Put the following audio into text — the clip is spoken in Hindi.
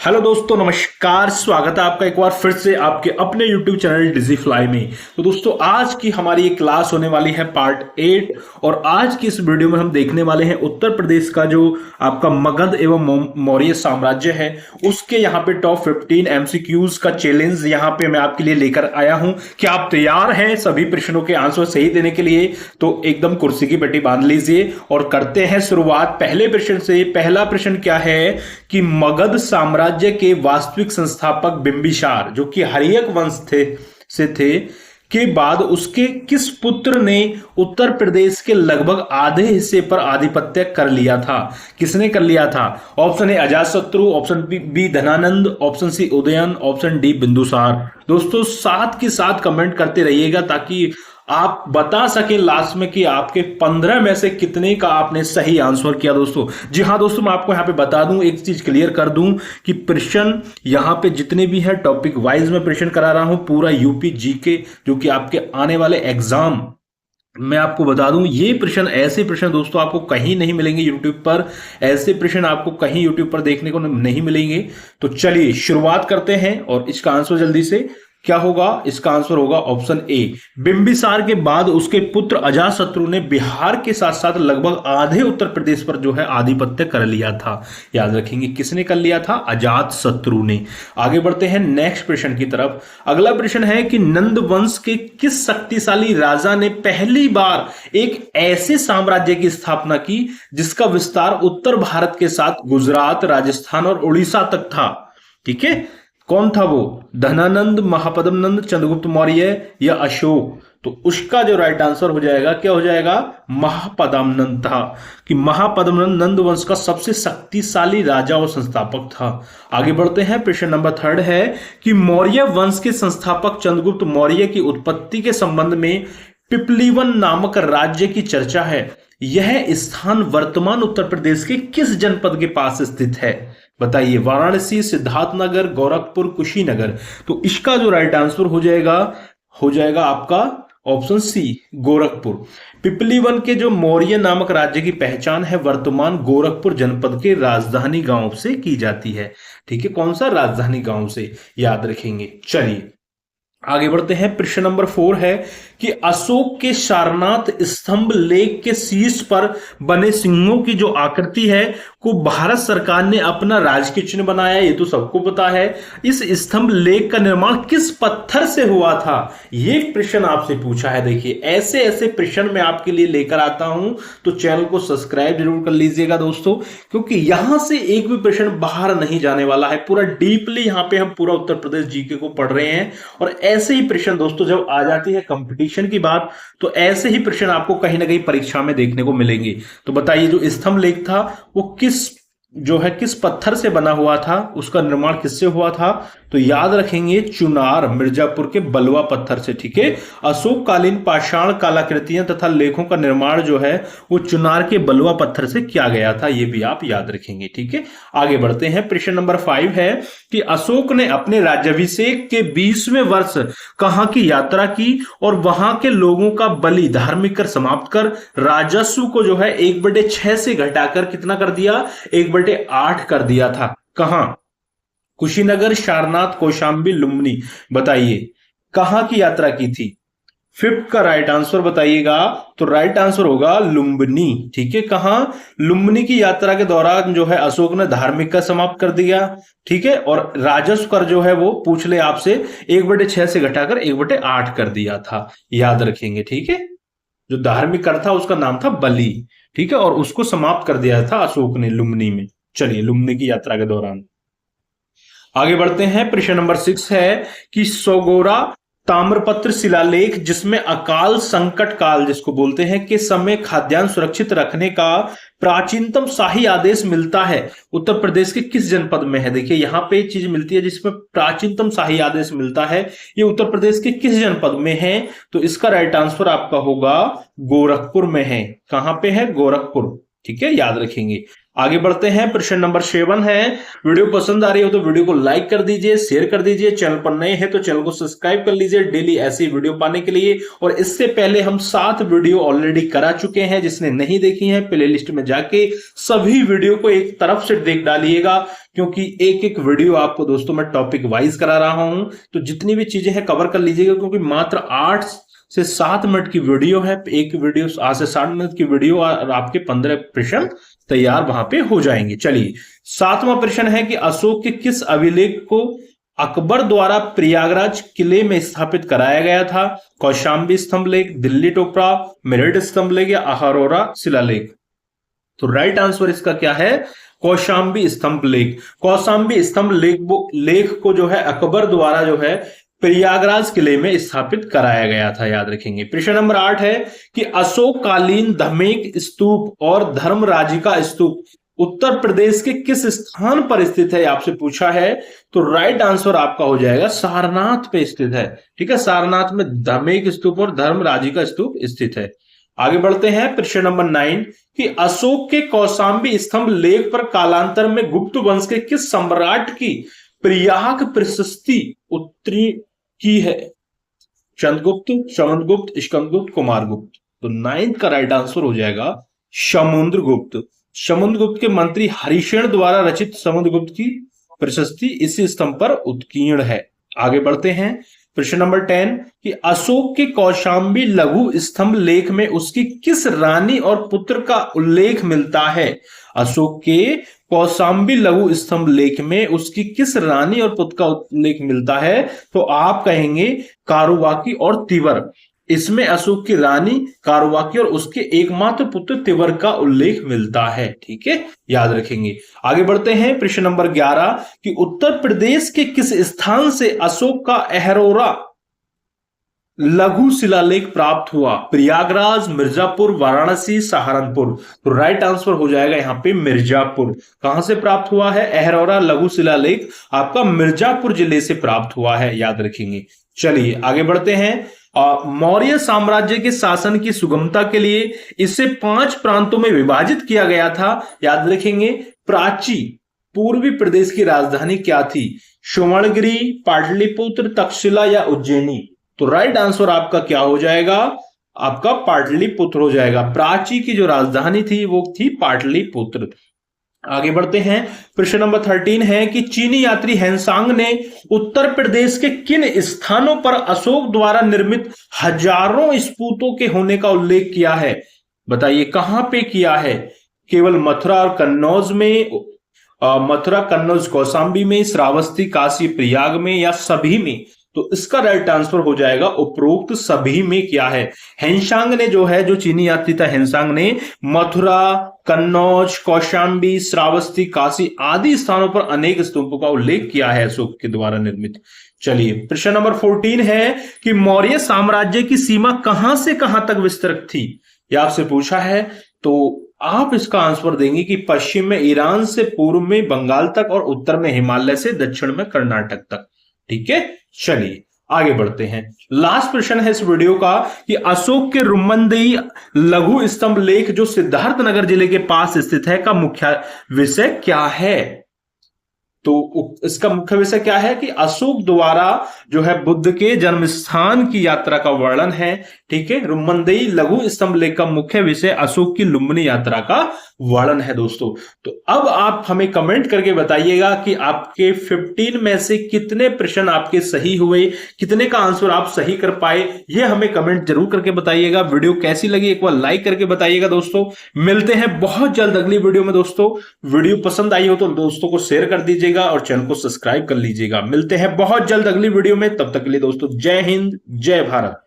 हेलो दोस्तों, नमस्कार। स्वागत है आपका एक बार फिर से आपके अपने YouTube चैनल डिजिफ्लाई में। तो दोस्तों, आज की हमारी एक क्लास होने वाली है पार्ट 8 और आज की इस वीडियो में हम देखने वाले हैं उत्तर प्रदेश का जो आपका मगध एवं मौर्य साम्राज्य है उसके यहाँ पे टॉप 15 MCQs का चैलेंज यहाँ पे मैं आपके लिए लेकर आया हूं। क्या आप तैयार हैं सभी प्रश्नों के आंसर सही देने के लिए? तो एकदम कुर्सी की पट्टी बांध लीजिए और करते हैं शुरुआत पहले प्रश्न से। पहला प्रश्न क्या है कि मगध साम्राज्य के वास्तविक संस्थापक बिंबिसार जो कि हर्यक वंश थे के बाद उसके किस पुत्र ने उत्तर प्रदेश के लगभग आधे हिस्से पर आधिपत्य कर लिया था? किसने कर लिया था? Option A Ajatashatru, option B Dhananand, option C Udayan, option D Bindusara. दोस्तों, साथ के साथ कमेंट करते रहिएगा ताकि आप बता सके लास्ट में कि आपके 15 में से कितने का आपने सही आंसर किया। दोस्तों जी हाँ दोस्तों, मैं आपको यहाँ पे बता दूं, एक चीज क्लियर कर दूं कि प्रश्न यहाँ पे जितने भी है टॉपिक वाइज में प्रश्न करा रहा हूं पूरा यूपी जीके जो कि आपके आने वाले एग्जाम मैं आपको बता दूं। ये प्रश्न ऐसे प्रश्न दोस्तों आपको कहीं नहीं मिलेंगे यूट्यूब पर, ऐसे प्रश्न आपको कहीं यूट्यूब पर देखने को नहीं मिलेंगे। तो चलिए शुरुआत करते हैं और इसका आंसर जल्दी से क्या होगा? इसका आंसर होगा ऑप्शन ए। बिंबिसार के बाद उसके पुत्र अजातशत्रु ने बिहार के साथ साथ लगभग आधे उत्तर प्रदेश पर जो है आधिपत्य कर लिया था। याद रखेंगे किसने कर लिया था? अजातशत्रु ने। आगे बढ़ते हैं नेक्स्ट प्रश्न की तरफ। अगला प्रश्न है कि नंद वंश के किस शक्तिशाली राजा ने पहली बार एक ऐसे साम्राज्य की स्थापना की जिसका विस्तार उत्तर भारत के साथ गुजरात, राजस्थान और उड़ीसा तक था? ठीक है, कौन था वो? धनानंद, महापद्मनंद, चंद्रगुप्त मौर्य या अशोक? तो उसका जो राइट आंसर हो जाएगा क्या हो जाएगा? महापद्मनंद था। कि महापद्मनंद नंद वंश का सबसे शक्तिशाली राजा और संस्थापक था। आगे बढ़ते हैं, प्रश्न नंबर 3 है कि मौर्य वंश के संस्थापक चंद्रगुप्त मौर्य की उत्पत्ति के संबंध में पिपलीवन नामक राज्य की चर्चा है। यह स्थान वर्तमान उत्तर प्रदेश के किस जनपद के पास स्थित है? बताइए। वाराणसी, सिद्धार्थनगर, गोरखपुर, कुशीनगर? तो इसका जो राइट आंसर हो जाएगा आपका ऑप्शन सी, गोरखपुर। पिपलीवन के जो मौर्य नामक राज्य की पहचान है वर्तमान गोरखपुर जनपद के राजधानी गांव से की जाती है। ठीक है, कौन सा? राजधानी गांव से, याद रखेंगे। चलिए आगे बढ़ते हैं, प्रश्न नंबर 4 है कि अशोक के सारनाथ स्तंभ लेख के शीर्ष पर बने सिंहों की जो आकृति है को भारत सरकार ने अपना राजकीय चिन्ह बनाया। ये तो सबको पता है। इस स्तंभ लेख का निर्माण किस पत्थर से हुआ था? ये प्रश्न आपसे पूछा है। देखिए, ऐसे ऐसे प्रश्न मैं आपके लिए लेकर आता हूं, तो चैनल को सब्सक्राइब जरूर कर लीजिएगा दोस्तों, क्योंकि यहां से एक भी प्रश्न बाहर नहीं जाने वाला है। पूरा डीपली यहां पे हम पूरा उत्तर प्रदेश जीके को पढ़ रहे हैं और ऐसे ही प्रश्न दोस्तों जब आ जाती है कंपटीशन की बात तो ऐसे ही प्रश्न आपको कहीं ना कहीं परीक्षा में देखने को मिलेंगे। तो बताइए, जो स्तंभ लेख था वो किस पत्थर से बना हुआ था? उसका निर्माण किससे हुआ था? तो याद रखेंगे चुनार, मिर्जापुर के बलुआ पत्थर से। ठीक है, अशोक कालीन पाषाण कलाकृतियां तथा लेखों का निर्माण जो है वो चुनार के बलुआ पत्थर से किया गया था। ये भी आप याद रखेंगे। ठीक है, आगे बढ़ते हैं, प्रश्न नंबर 5 है कि अशोक ने अपने राज्याभिषेक के 20वें वर्ष कहां की यात्रा की और वहां के लोगों का बलि धार्मिक कर समाप्त कर राजस्व को जो है 1/6 से घटाकर कितना कर दिया? 1/8 कर दिया था। कहां? कुशीनगर, सारनाथ, कौशाम्बी, लुम्बिनी? बताइए कहां की यात्रा की थी? 5th का राइट आंसर बताइएगा। तो राइट आंसर होगा लुम्बिनी। ठीक है, कहां? लुम्बिनी की यात्रा के दौरान जो है अशोक ने धार्मिक कर समाप्त कर दिया। ठीक है, और राजस्व कर जो है वो पूछ ले आपसे 1/6 से घटाकर 1/8 कर दिया था। याद रखेंगे। ठीक है, जो धार्मिक कर था उसका नाम था बलि। ठीक है, और उसको समाप्त कर दिया था अशोक ने लुम्बिनी में। चलिए, लुम्बिनी की यात्रा के दौरान आगे बढ़ते हैं, प्रश्न नंबर 6 है कि सोगोरा ताम्रपत्र शिलालेख जिसमें अकाल संकट काल जिसको बोलते हैं के समय खाद्यान्न सुरक्षित रखने का प्राचीनतम शाही आदेश मिलता है उत्तर प्रदेश के किस जनपद में है? देखिए, यहां पे एक चीज मिलती है जिसमें प्राचीनतम शाही आदेश मिलता है, ये उत्तर प्रदेश के किस जनपद में है? तो इसका राइट आंसर आपका होगा गोरखपुर में है। कहां पे है? गोरखपुर। ठीक है, याद रखेंगे। आगे बढ़ते हैं, प्रश्न नंबर 7 है। वीडियो पसंद आ रही हो तो वीडियो को लाइक कर दीजिए, शेयर कर दीजिए, चैनल पर नए हैं तो चैनल को सब्सक्राइब कर लीजिए डेली ऐसी वीडियो पाने के लिए। और इससे पहले हम 7 वीडियो ऑलरेडी करा चुके हैं, जिसने नहीं देखी है प्लेलिस्ट में जाके सभी वीडियो को एक तरफ से देख डालिएगा, क्योंकि एक एक वीडियो आपको दोस्तों मैं टॉपिक वाइज करा रहा हूं। तो जितनी भी चीजें हैं कवर कर लीजिएगा, क्योंकि मात्र 8 से 7 मिनट की वीडियो है। एक वीडियो 8 से 7 मिनट की वीडियो और आपके 15 प्रश्न तैयार वहां पे हो जाएंगे। चलिए, 7वां प्रश्न है कि अशोक के किस अभिलेख को अकबर द्वारा प्रयागराज किले में स्थापित कराया गया था? कौशाम्बी स्तंभ लेख, दिल्ली टोपरा, मेरठ स्तंभ लेख या अहरोरा शिलालेख? तो राइट आंसर इसका क्या है? कौशाम्बी स्तंभ लेख। कौशाम्बी स्तंभ लेख को जो है अकबर द्वारा जो है प्रयागराज किले में स्थापित कराया गया था, याद रखेंगे। प्रश्न नंबर 8 है कि अशोककालीन धमेक स्तूप और धर्मराजिका स्तूप उत्तर प्रदेश के किस स्थान पर स्थित है, आपसे पूछा है। तो राइट आंसर आपका हो जाएगा सारनाथ पे स्थित है। ठीक है, सारनाथ में धमेक स्तूप और धर्मराजिका स्तूप स्थित है। आगे बढ़ते हैं, प्रश्न नंबर 9 कि अशोक के कौशाम्बी स्तंभ लेख पर कालांतर में गुप्त वंश के किस सम्राट की प्रयाग प्रशस्ति उत्तीर्ण की है? चंद्रगुप्त, समुद्रगुप्त, स्कंदगुप्त, कुमारगुप्त? तो 9 का राइट आंसर हो जाएगा समुद्रगुप्त। समुद्रगुप्त के मंत्री हरिशेन द्वारा रचित समुद्रगुप्त की प्रशस्ति इसी स्तंभ पर उत्कीर्ण है। आगे बढ़ते हैं, प्रश्न नंबर 10 कि अशोक के कौशाम्बी लघु स्तंभ लेख में उसकी किस रानी और पुत्र का उल्लेख मिलता है? अशोक के कौशाम्बी लघु स्तंभ लेख में उसकी किस रानी और पुत्र का उल्लेख मिलता है? तो आप कहेंगे कारुबाकी और तिवर। इसमें अशोक की रानी कारुबाकी और उसके एकमात्र पुत्र तिवर का उल्लेख मिलता है। ठीक है, याद रखेंगे। आगे बढ़ते हैं, प्रश्न नंबर 11 कि उत्तर प्रदेश के किस स्थान से अशोक का अहरोरा लघु शिलालेख प्राप्त हुआ? प्रयागराज, मिर्जापुर, वाराणसी, सहारनपुर? तो राइट आंसर हो जाएगा यहां पे मिर्जापुर। कहां से प्राप्त हुआ है अहरोरा लघु शिलालेख? आपका मिर्जापुर जिले से प्राप्त हुआ है, याद रखेंगे। चलिए आगे बढ़ते हैं। मौर्य साम्राज्य के शासन की सुगमता के लिए इसे 5 प्रांतों में विभाजित किया गया था, याद रखेंगे। प्राची पूर्वी प्रदेश की राजधानी क्या थी? सुवर्णगिरी, पाटलिपुत्र, तक्षशिला या उज्जैनी? तो राइट आंसर आपका क्या हो जाएगा? आपका पाटलिपुत्र हो जाएगा। प्राची की जो राजधानी थी वो थी पाटलिपुत्र। आगे बढ़ते हैं, प्रश्न नंबर 13 है कि चीनी यात्री हेनसांग ने उत्तर प्रदेश के किन स्थानों पर अशोक द्वारा निर्मित हजारों स्पूतों के होने का उल्लेख किया है? बताइए कहां पे किया है? केवल मथुरा और कन्नौज में, मथुरा, कन्नौज, कौशाम्बी में, श्रावस्ती, काशी, प्रयाग में या सभी में? तो इसका राइट आंसर हो जाएगा उपरोक्त सभी में क्या है। हेनसांग ने जो है, जो चीनी यात्री था हेनसांग ने मथुरा, कन्नौज, कौशाम्बी, श्रावस्ती, काशी आदि स्थानों पर अनेक स्तूपों का उल्लेख किया है अशोक के द्वारा निर्मित। चलिए, प्रश्न नंबर 14 है कि मौर्य साम्राज्य की सीमा कहां से कहां तक विस्तृत थी? यह आपसे पूछा है। तो आप इसका आंसर देंगे कि पश्चिम में ईरान से पूर्व में बंगाल तक और उत्तर में हिमालय से दक्षिण में कर्नाटक तक। ठीक है, चलिए आगे बढ़ते हैं। लास्ट प्रश्न है इस वीडियो का कि अशोक के रुम्मनदेही लघु स्तंभ लेख जो सिद्धार्थनगर जिले के पास स्थित है का मुख्य विषय क्या है? तो इसका मुख्य विषय क्या है कि अशोक द्वारा जो है बुद्ध के जन्म स्थान की यात्रा का वर्णन है। ठीक है, रुम्मनदेही लघु स्तंभ लेख का मुख्य विषय अशोक की लुम्बिनी यात्रा का वर्णन है दोस्तों। तो अब आप हमें कमेंट करके बताइएगा कि आपके 15 में से कितने प्रश्न आपके सही हुए, कितने का आंसर आप सही कर पाए, ये हमें कमेंट जरूर करके बताइएगा। वीडियो कैसी लगी एक बार लाइक करके बताइएगा दोस्तों। मिलते हैं बहुत जल्द अगली वीडियो में दोस्तों। वीडियो पसंद आई हो तो दोस्तों को शेयर कर दीजिएगा और चैनल को सब्सक्राइब कर लीजिएगा। मिलते हैं बहुत जल्द अगली वीडियो में, तब तक के लिए दोस्तों जय हिंद, जय भारत।